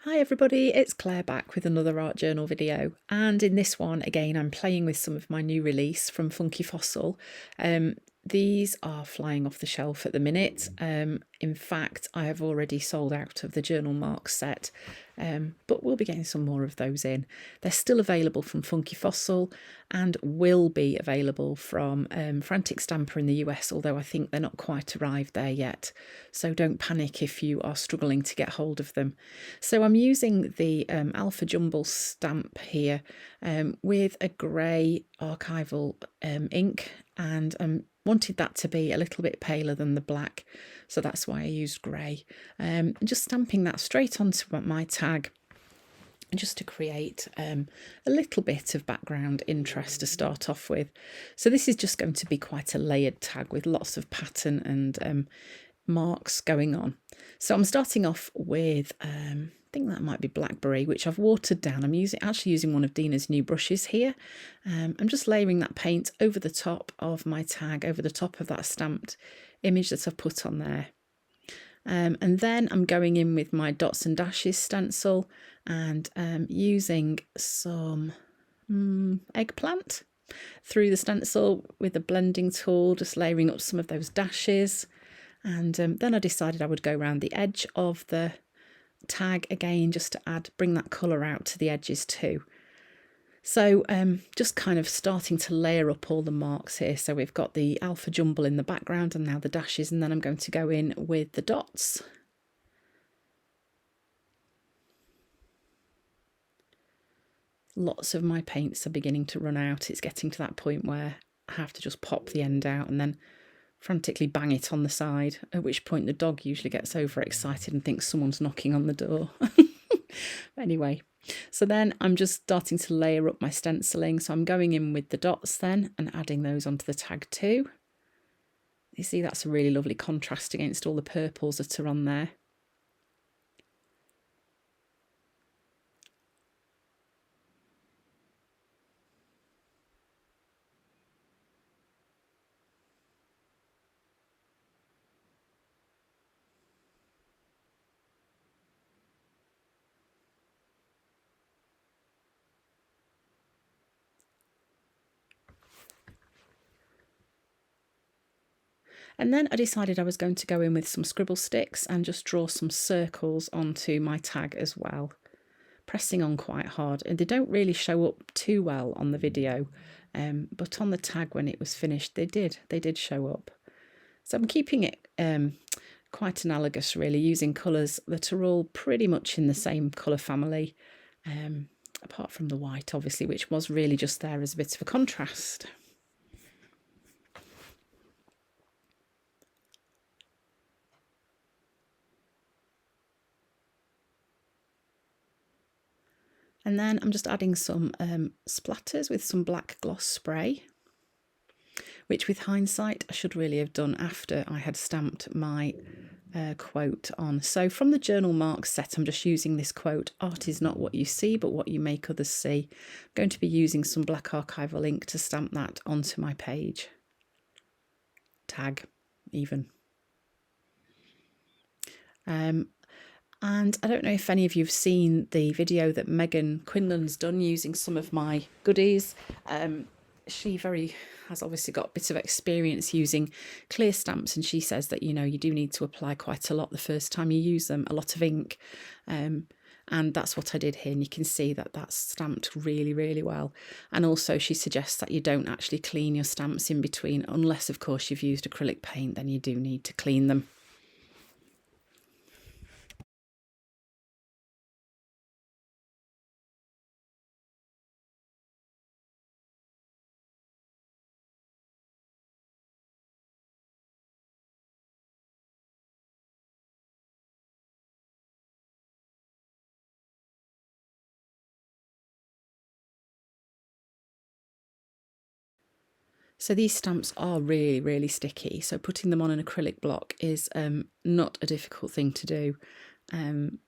Hi everybody, it's Claire back with another art journal video, and in this one again I'm playing with some of my new release from Funky Fossil. These are flying off the shelf at the minute. In fact, I have already sold out of the Journal Marks set, but we'll be getting some more of those in. They're still available from Funky Fossil and will be available from Frantic Stamper in the US, although I think they're not quite arrived there yet. So don't panic if you are struggling to get hold of them. So I'm using the Alpha Jumble stamp here with a grey archival ink, and wanted that to be a little bit paler than the black, so that's why I used grey. Just stamping that straight onto my tag, just to create a little bit of background interest to start off with. So this is just going to be quite a layered tag with lots of pattern and marks going on. So I'm starting off with I think that might be blackberry, which I've watered down. I'm actually using one of Dina's new brushes here. I'm just layering that paint over the top of my tag, over the top of that stamped image that I've put on there. And then I'm going in with my dots and dashes stencil and using some eggplant through the stencil with a blending tool, just layering up some of those dashes. And then I decided I would go around the edge of the tag again, just to bring that colour out to the edges too. So just kind of starting to layer up all the marks here. So we've got the Alpha Jumble in the background and now the dashes, and then I'm going to go in with the dots. Lots of my paints are beginning to run out. It's getting to that point where I have to just pop the end out and then frantically bang it on the side, at which point the dog usually gets overexcited and thinks someone's knocking on the door. Anyway, so then I'm just starting to layer up my stenciling. So I'm going in with the dots then and adding those onto the tag too. You see, that's a really lovely contrast against all the purples that are on there. And then I decided I was going to go in with some scribble sticks and just draw some circles onto my tag as well, pressing on quite hard. And they don't really show up too well on the video, but on the tag when it was finished, they did show up. So I'm keeping it quite analogous really, using colours that are all pretty much in the same colour family, apart from the white obviously, which was really just there as a bit of a contrast. And then I'm just adding some splatters with some black gloss spray, which with hindsight I should really have done after I had stamped my quote on. So from the Journal Marks set, I'm just using this quote, "Art is not what you see, but what you make others see." I'm going to be using some black archival ink to stamp that onto my page. Tag, even. And I don't know if any of you have seen the video that Megan Quinlan's done using some of my goodies. She has obviously got a bit of experience using clear stamps, and she says that, you know, you do need to apply quite a lot the first time you use them, a lot of ink. And that's what I did here, and you can see that that's stamped really, really well. And also she suggests that you don't actually clean your stamps in between, unless of course you've used acrylic paint, then you do need to clean them. So these stamps are really, really sticky. So putting them on an acrylic block is not a difficult thing to do. And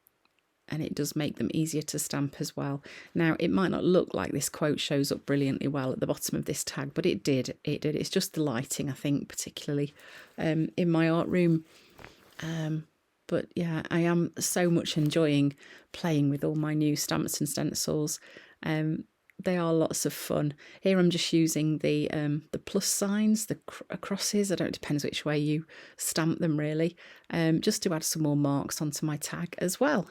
it does make them easier to stamp as well. Now, it might not look like this quote shows up brilliantly well at the bottom of this tag, but it did. It's just the lighting, I think, particularly in my art room. But yeah, I am so much enjoying playing with all my new stamps and stencils. They are lots of fun. Here I'm just using the plus signs, the crosses. I don't, it depends which way you stamp them really, just to add some more marks onto my tag as well.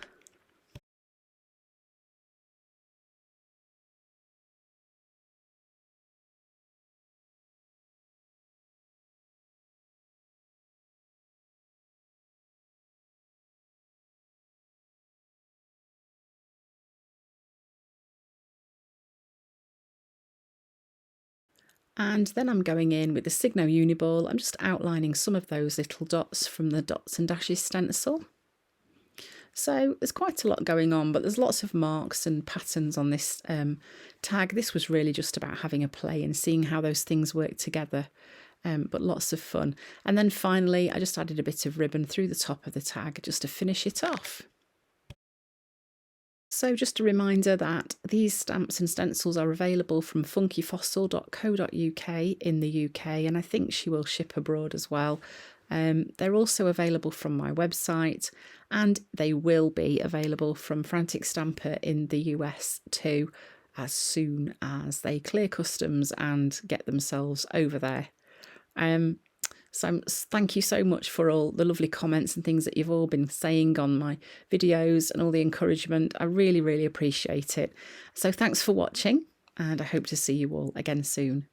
And then I'm going in with the Signo Uniball. I'm just outlining some of those little dots from the Dots and Dashes stencil. So there's quite a lot going on, but there's lots of marks and patterns on this tag. This was really just about having a play and seeing how those things work together, but lots of fun. And then finally, I just added a bit of ribbon through the top of the tag just to finish it off. So just a reminder that these stamps and stencils are available from funkyfossil.co.uk in the UK, and I think she will ship abroad as well. They're also available from my website, and they will be available from Frantic Stamper in the US too, as soon as they clear customs and get themselves over there. So thank you so much for all the lovely comments and things that you've all been saying on my videos and all the encouragement. I really, really appreciate it. So thanks for watching, and I hope to see you all again soon.